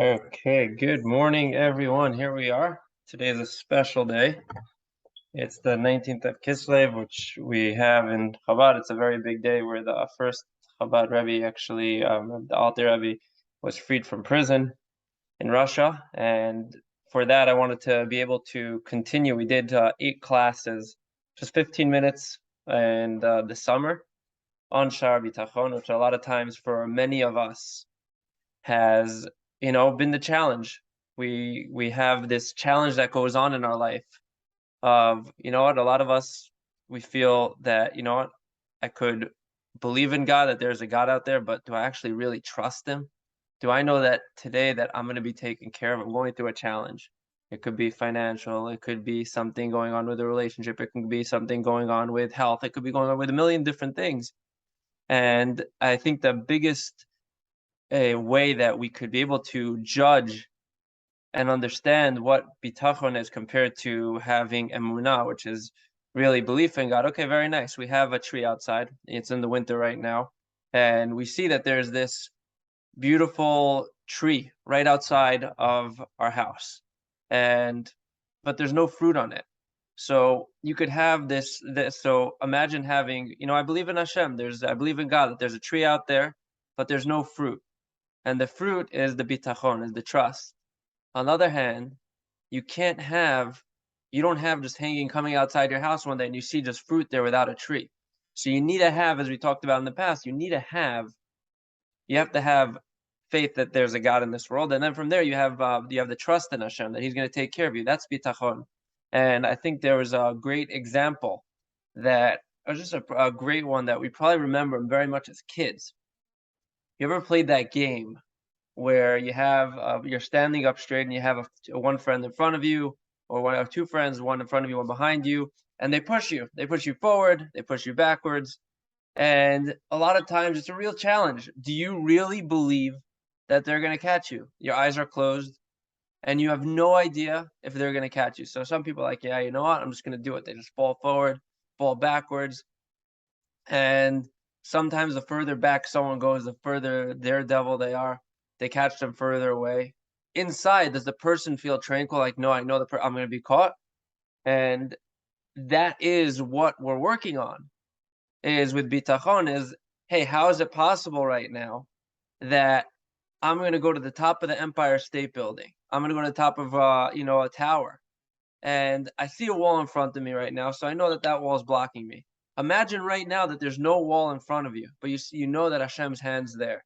Okay, good morning, everyone. Here we are. Today is a special day. It's the 19th of Kislev, which we have in Chabad. It's a very big day where the first Chabad Rebbe, actually, the Alter Rebbe, was freed from prison in Russia. And for that, I wanted to be able to continue. We did 8 classes, just 15 minutes in the summer on Shaar Habitachon, which a lot of times for many of us has been the challenge. We have this challenge that goes on in our life of, what, a lot of us, we feel that, what, I could believe in God, that there's a God out there, but do I actually really trust him? Do I know that today that I'm going to be taken care of? I'm going through a challenge. It could be financial, it could be something going on with a relationship, it could be something going on with health, it could be going on with a million different things. And I think the biggest a way that we could be able to judge and understand what bitachon is compared to having emunah, which is really belief in God. Okay, very nice. We have a tree outside. It's in the winter right now. And we see that there's this beautiful tree right outside of our house. But there's no fruit on it. So you could have this. So imagine having, I believe in Hashem. I believe in God, that there's a tree out there, but there's no fruit. And the fruit is the bitachon, is the trust. On the other hand, you don't have just coming outside your house one day and you see just fruit there without a tree. So you need to have, as we talked about in the past, you have to have faith that there's a God in this world. And then from there, you have the trust in Hashem, that he's going to take care of you. That's bitachon. And I think there was a great example that was just a great one that we probably remember very much as kids. You ever played that game where you're standing up straight and you have one friend in front of you, or one or two friends, one in front of you, one behind you, and they push you forward, they push you backwards, and a lot of times it's a real challenge. Do you really believe that they're going to catch you? Your eyes are closed and you have no idea if they're going to catch you. So some people are like, yeah, you know what, I'm just going to do it. They just fall forward, fall backwards, and sometimes the further back someone goes, the further daredevil they are. They catch them further away. Inside, does the person feel tranquil? Like, no, I know I'm going to be caught. And that is what we're working on. Is with bitachon is, hey, how is it possible right now that I'm going to go to the top of the Empire State Building? I'm going to go to the top of a tower, and I see a wall in front of me right now, so I know that wall is blocking me. Imagine right now that there's no wall in front of you, but you know that Hashem's hand's there.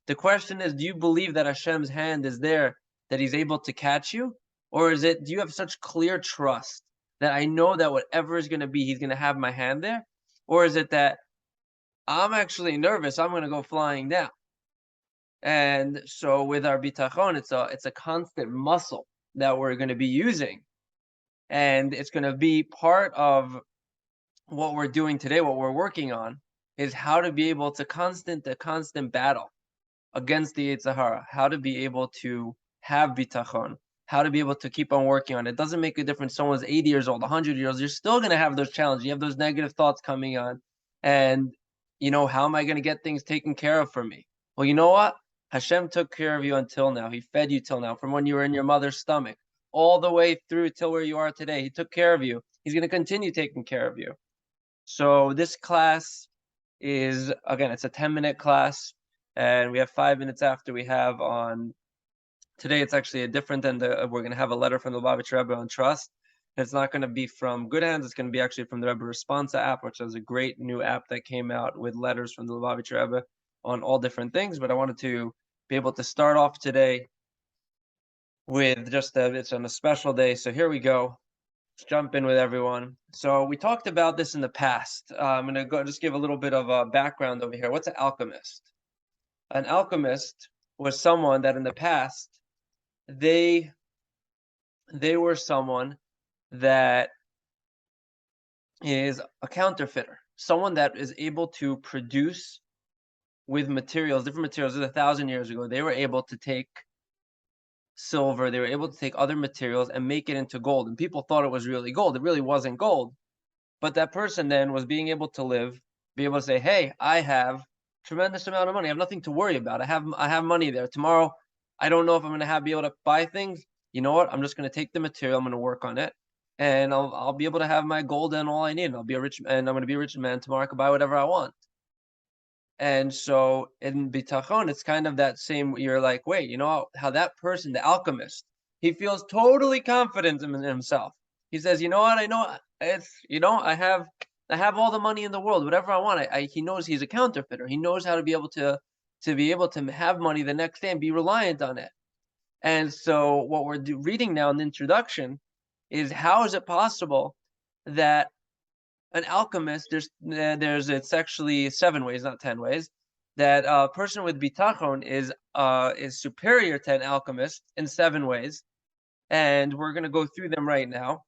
The question is, do you believe that Hashem's hand is there, that he's able to catch you? Or do you have such clear trust that I know that whatever is going to be, he's going to have my hand there? Or is it that I'm actually nervous, I'm going to go flying down? And so with our bitachon, it's a constant muscle that we're going to be using. And it's going to be part of what we're doing today, what we're working on, is how to be able to constant battle against the Yetzer Hara, how to be able to have bitachon, how to be able to keep on working on it. It doesn't make a difference. Someone's 80 years old, 100 years old, you're still going to have those challenges. You have those negative thoughts coming on. And, how am I going to get things taken care of for me? Well, you know what? Hashem took care of you until now. He fed you till now, from when you were in your mother's stomach, all the way through till where you are today. He took care of you. He's going to continue taking care of you. So this class is, again, it's a 10-minute class. And we have 5 minutes after we have on today. It's actually a different than we're going to have a letter from the Lubavitcher Rebbe on trust. It's not going to be from Good Hands. It's going to be actually from the Rebbe Responsa app, which is a great new app that came out with letters from the Lubavitcher Rebbe on all different things. But I wanted to be able to start off today with it's on a special day. So here we go. Let's jump in with everyone. So we talked about this in the past. I'm going to go just give a little bit of a background over here. What's an alchemist? An alchemist was someone that in the past, they were someone that is a counterfeiter, someone that is able to produce with materials, different materials. 1,000 years ago, they were able to take silver, they were able to take other materials and make it into gold. And people thought it was really gold. It really wasn't gold. But that person then was being able to be able to say, hey, I have tremendous amount of money. I have nothing to worry about. I have money there. Tomorrow I don't know if I'm going to be able to buy things. You know what? I'm just going to take the material. I'm going to work on it, and I'll be able to have my gold and all I need. And I'll be a rich, and I'm going to be a rich man tomorrow. I can buy whatever I want. And so in Bitachon, it's kind of that same. You're like, wait, you know how that person, the alchemist, he feels totally confident in himself. He says, you know what? I know it's, I have all the money in the world, whatever I want. He knows he's a counterfeiter. He knows how to be able to have money the next day and be reliant on it. And so what we're reading now in the introduction is, how is it possible that an alchemist, it's actually 7 ways, not 10 ways, that a person with bitachon is superior to an alchemist in 7 ways, and we're going to go through them right now.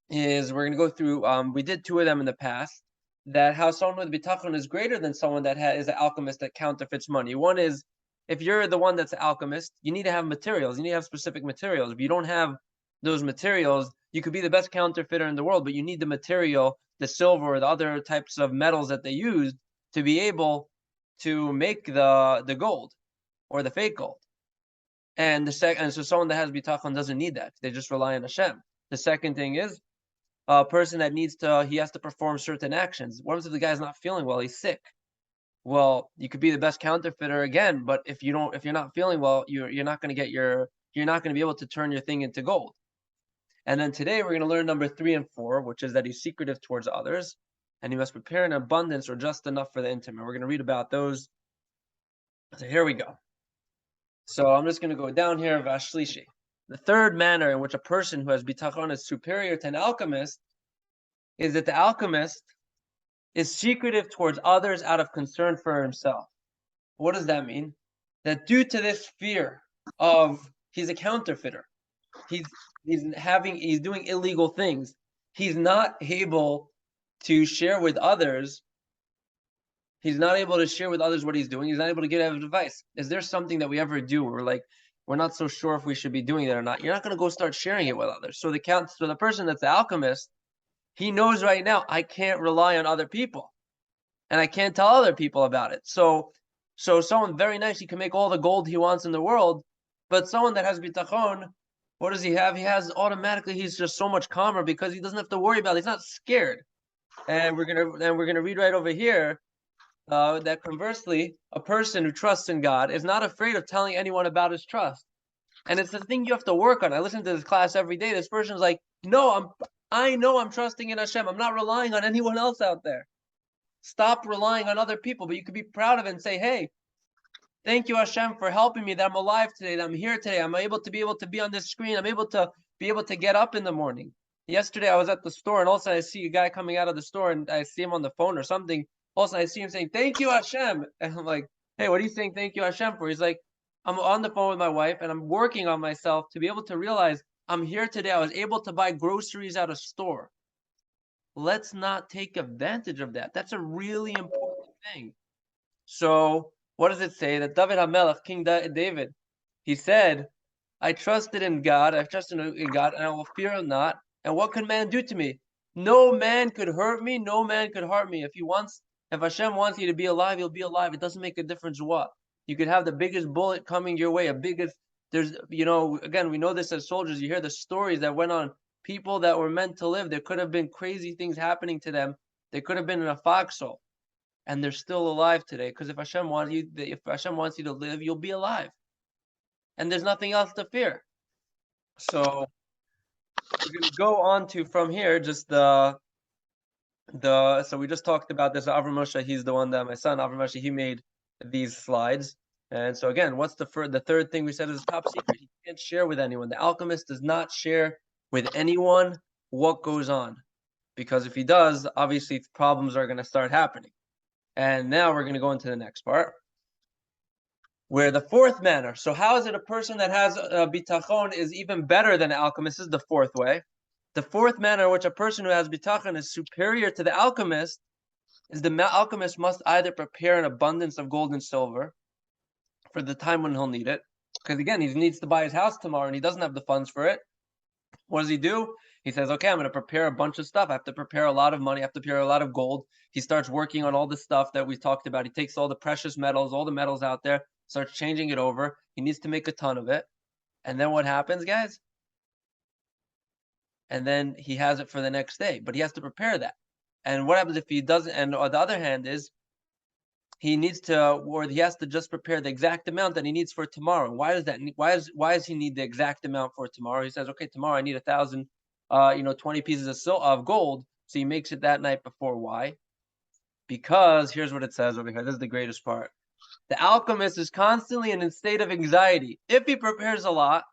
We're going to go through, we did 2 of them in the past, that how someone with bitachon is greater than someone that is an alchemist that counterfeits money. One is, if you're the one that's an alchemist, you need to have materials. You need to have specific materials. If you don't have those materials, you could be the best counterfeiter in the world, but you need the material, the silver or the other types of metals that they used to be able to make the gold or the fake gold. And so someone that has bitachon doesn't need that. They just rely on Hashem. The second thing is, a person that he has to perform certain actions. What if the guy's not feeling well? He's sick. Well, you could be the best counterfeiter again, but if you're not feeling well, you're not going to be able to turn your thing into gold. And then today we're going to learn number 3 and 4, which is that he's secretive towards others, and he must prepare in abundance or just enough for the intimate. We're going to read about those. So here we go. So I'm just going to go down here. Vashlishi. The third manner in which a person who has bitachon is superior to an alchemist is that the alchemist is secretive towards others out of concern for himself. What does that mean? That due to this fear of he's a counterfeiter, he's doing illegal things, he's not able to share with others. He's not able to share with others what he's doing. He's not able to give advice. Is there something that we ever do where we're not so sure if we should be doing that or not? You're not going to go start sharing it with others. So the person that's the alchemist, he knows right now, I can't rely on other people, and I can't tell other people about it. So someone very nice, he can make all the gold he wants in the world, but someone that has bitachon, what does he have? He has automatically, he's just so much calmer because he doesn't have to worry about it. He's not scared. And we're gonna read right over here that conversely, a person who trusts in God is not afraid of telling anyone about his trust. And it's the thing you have to work on. I listen to this class every day. This person's like, no, I know I'm trusting in Hashem. I'm not relying on anyone else out there. Stop relying on other people, but you could be proud of it and say, hey, thank you, Hashem, for helping me, that I'm alive today, that I'm here today. I'm able to be on this screen. I'm able to get up in the morning. Yesterday, I was at the store, and also I see a guy coming out of the store, and I see him on the phone or something. Also, I see him saying, thank you, Hashem. And I'm like, hey, what are you saying thank you, Hashem, for? He's like, I'm on the phone with my wife, and I'm working on myself to be able to realize I'm here today. I was able to buy groceries at a store. Let's not take advantage of that. That's a really important thing. So what does it say? That David HaMelech, King David, he said, I trusted in God, I trusted in God, and I will fear him not. And what could man do to me? No man could hurt me, no man could harm me. If Hashem wants you to be alive, you'll be alive. It doesn't make a difference what. You could have the biggest bullet coming your way, again, we know this as soldiers. You hear the stories that went on, people that were meant to live. There could have been crazy things happening to them. They could have been in a foxhole, and they're still alive today. Because if Hashem wants you to live, you'll be alive, and there's nothing else to fear. So we're going to go on to from here just so we just talked about this. Abramowitz, he's the one that my son Abramowitz, he made these slides. And so again, what's the third thing we said is top secret? He can't share with anyone. The alchemist does not share with anyone what goes on, because if he does, obviously problems are going to start happening. And now we're going to go into the next part, where the fourth manner. So how is it a person that has bitachon is even better than an alchemist? This is the fourth way. The fourth manner in which a person who has bitachon is superior to the alchemist is the alchemist must either prepare an abundance of gold and silver for the time when he'll need it. Because again, he needs to buy his house tomorrow and he doesn't have the funds for it. What does he do? He says, okay, I'm going to prepare a bunch of stuff. I have to prepare a lot of money. I have to prepare a lot of gold. He starts working on all the stuff that we talked about. He takes all the precious metals, all the metals out there. starts changing it over. He needs to make a ton of it. And then what happens, guys? And then he has it for the next day, but he has to prepare that. And what happens if he doesn't? And on the other hand is he needs to, or he has to just prepare the exact amount that he needs for tomorrow. Why does that? Why does he need the exact amount for tomorrow? He says, okay, tomorrow I need 1,000, 20 pieces of gold. So he makes it that night before. Why? Because here's what it says over here. This is the greatest part. The alchemist is constantly in a state of anxiety. If he prepares a lot,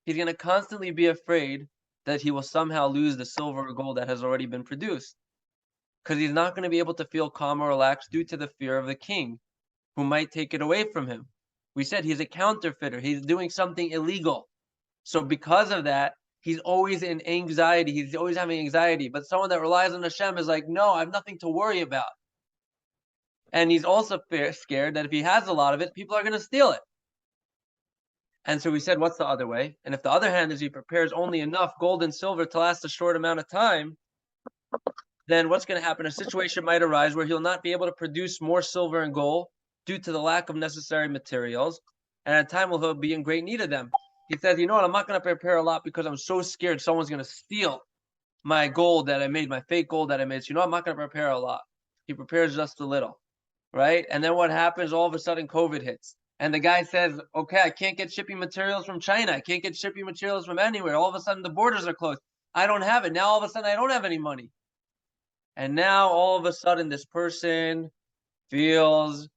he's going to constantly be afraid that he will somehow lose the silver or gold that has already been produced. Because he's not going to be able to feel calm or relaxed due to the fear of the king, who might take it away from him. We said he's a counterfeiter. He's doing something illegal. So because of that, he's always in anxiety. He's always having anxiety. But someone that relies on Hashem is like, no, I have nothing to worry about. And he's also scared that if he has a lot of it, people are going to steal it. And so we said, what's the other way? And if the other hand is he prepares only enough gold and silver to last a short amount of time, then what's going to happen? A situation might arise where he'll not be able to produce more silver and gold due to the lack of necessary materials. And at a time he'll be in great need of them. He says, you know what? I'm not going to prepare a lot because I'm so scared someone's going to steal my gold that I made, my fake gold that I made. So, I'm not going to prepare a lot. He prepares just a little, right? And then what happens? All of a sudden, COVID hits. And the guy says, okay, I can't get shipping materials from China. I can't get shipping materials from anywhere. All of a sudden, the borders are closed. I don't have it. Now, all of a sudden, I don't have any money. And now, all of a sudden, this person feels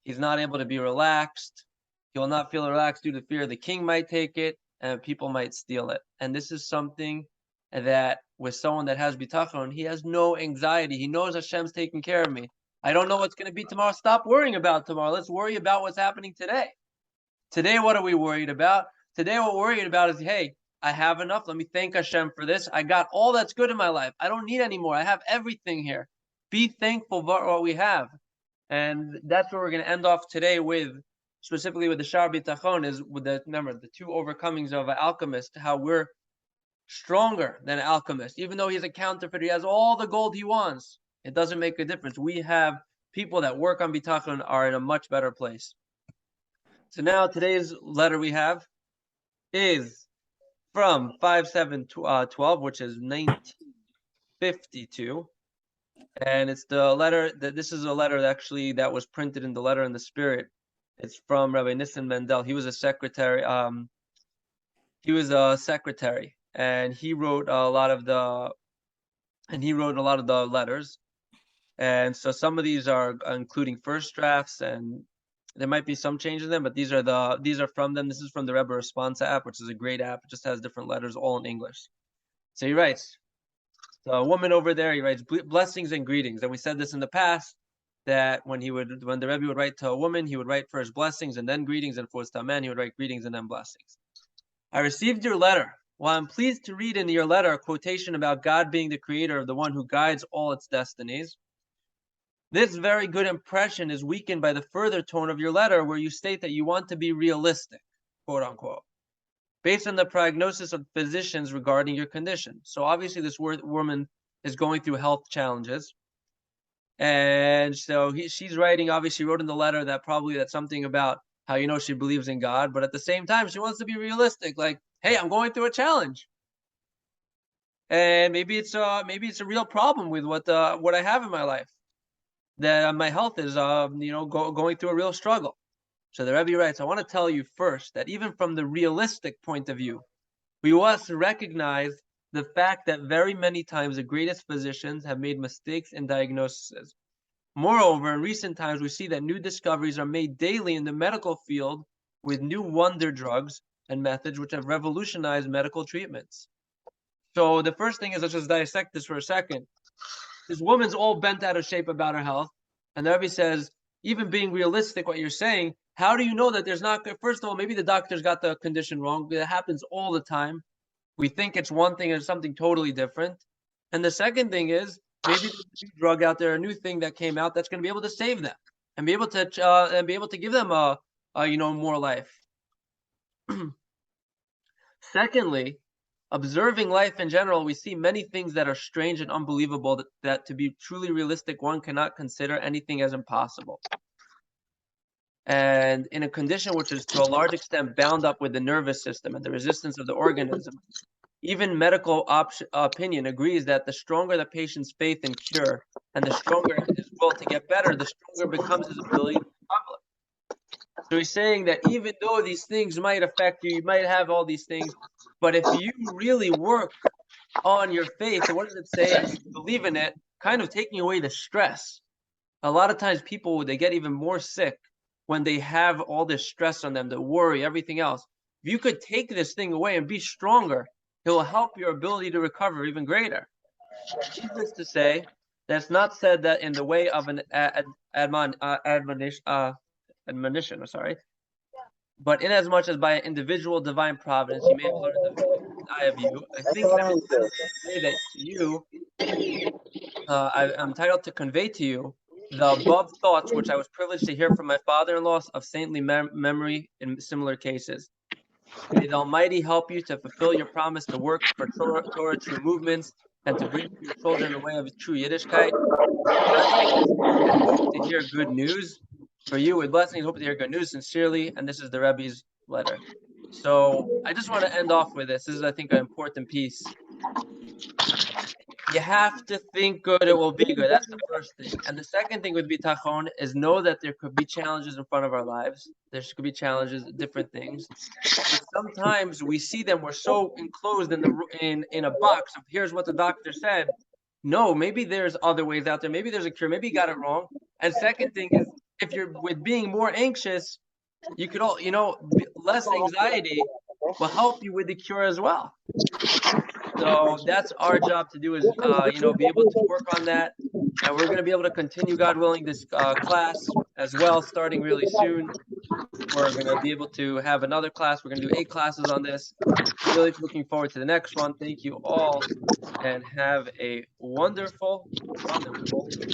he's not able to be relaxed. He will not feel relaxed due to fear the king might take it and people might steal it. And this is something that with someone that has bitachon, he has no anxiety. He knows Hashem's taking care of me. I don't know what's going to be tomorrow. Stop worrying about tomorrow. Let's worry about what's happening today. Today, what are we worried about? Today, what we're worried about is, hey, I have enough. Let me thank Hashem for this. I got all that's good in my life. I don't need any more. I have everything here. Be thankful for what we have. And that's what we're going to end off today with, specifically with the Shaar Habitachon, is with remember, the two overcomings of an alchemist, how we're stronger than an alchemist. Even though he's a counterfeiter, he has all the gold he wants. It doesn't make a difference. We have people that work on Bitachon are in a much better place. So now today's letter we have is from 5/7/12, which is 1952. And it's the letter this is a letter that was printed in the Letter in the Spirit. It's from Rabbi Nissen Mendel. He was a secretary. And he wrote a lot of the letters. And so some of these are including first drafts, and there might be some change in them, but these are from them. This is from the Rebbe Response app, which is a great app. It just has different letters, all in English. So he writes, the woman over there, he writes blessings and greetings. And we said this in the past, that when the Rebbe would write to a woman, he would write first blessings and then greetings, and for a man, he would write greetings and then blessings. I received your letter. While I'm pleased to read in your letter a quotation about God being the creator of the one who guides all its destinies, this very good impression is weakened by the further tone of your letter, where you state that you want to be realistic, quote unquote, based on the prognosis of physicians regarding your condition. So obviously this woman is going through health challenges. And so she's writing, obviously wrote in the letter that probably that's something about how, she believes in God, but at the same time, she wants to be realistic. Like, hey, I'm going through a challenge. And maybe it's a real problem with what I have in my life, that my health is, going through a real struggle. So the Rebbe writes, I want to tell you first that even from the realistic point of view, we must recognize the fact that very many times the greatest physicians have made mistakes in diagnoses. Moreover, in recent times, we see that new discoveries are made daily in the medical field with new wonder drugs and methods which have revolutionized medical treatments. So the first thing is, let's just dissect this for a second. This woman's all bent out of shape about her health. And the Rebbe says, even being realistic, what you're saying, how do you know that there's not, first of all, maybe the doctor's got the condition wrong. It happens all the time. We think it's one thing and it's something totally different. And the second thing is, maybe there's a new drug out there, a new thing that came out that's going to be able to save them and be able to give them more life. Secondly, observing life in general, we see many things that are strange and unbelievable that to be truly realistic, one cannot consider anything as impossible. and in a condition which is to a large extent bound up with the nervous system and the resistance of the organism. Even medical opinion agrees that the stronger the patient's faith in cure and the stronger his will to get better, the stronger becomes his ability to recover. So he's saying that even though these things might affect you, you might have all these things, but if you really work on your faith, and what does it say? And you believe in it, kind of taking away the stress. A lot of times people, they get even more sick when they have all this stress on them, the worry, everything else. If you could take this thing away and be stronger, it will help your ability to recover even greater. Needless to say, that's not said that in the way of an admonition, but inasmuch as by an individual divine providence you may have learned the truth I of you, I think that it's enough to say that you, I'm entitled to convey to you the above thoughts which I was privileged to hear from my father-in-law of saintly memory in similar cases. May the Almighty help you to fulfill your promise to work for Torah true movements and to bring your children the way of true Yiddishkeit. Blessings and hope to hear good news. For you, with blessings, hope to hear good news sincerely. And this is the Rebbe's letter. So I just want to end off with this. This is, I think, an important piece. You have to think good, it will be good. That's the first thing. And the second thing with Bitachon is know that there could be challenges in front of our lives. There could be challenges, different things. But sometimes we see them, we're so enclosed in a box of here's what the doctor said. No, maybe there's other ways out there. Maybe there's a cure. Maybe you got it wrong. And second thing is, if you're with being more anxious, you could less anxiety will help you with the cure as well. So that's our job to do is, be able to work on that. And we're going to be able to continue, God willing, this class as well, starting really soon. We're going to be able to have another class. We're going to do 8 classes on this. Really looking forward to the next one. Thank you all, and have a wonderful, wonderful day.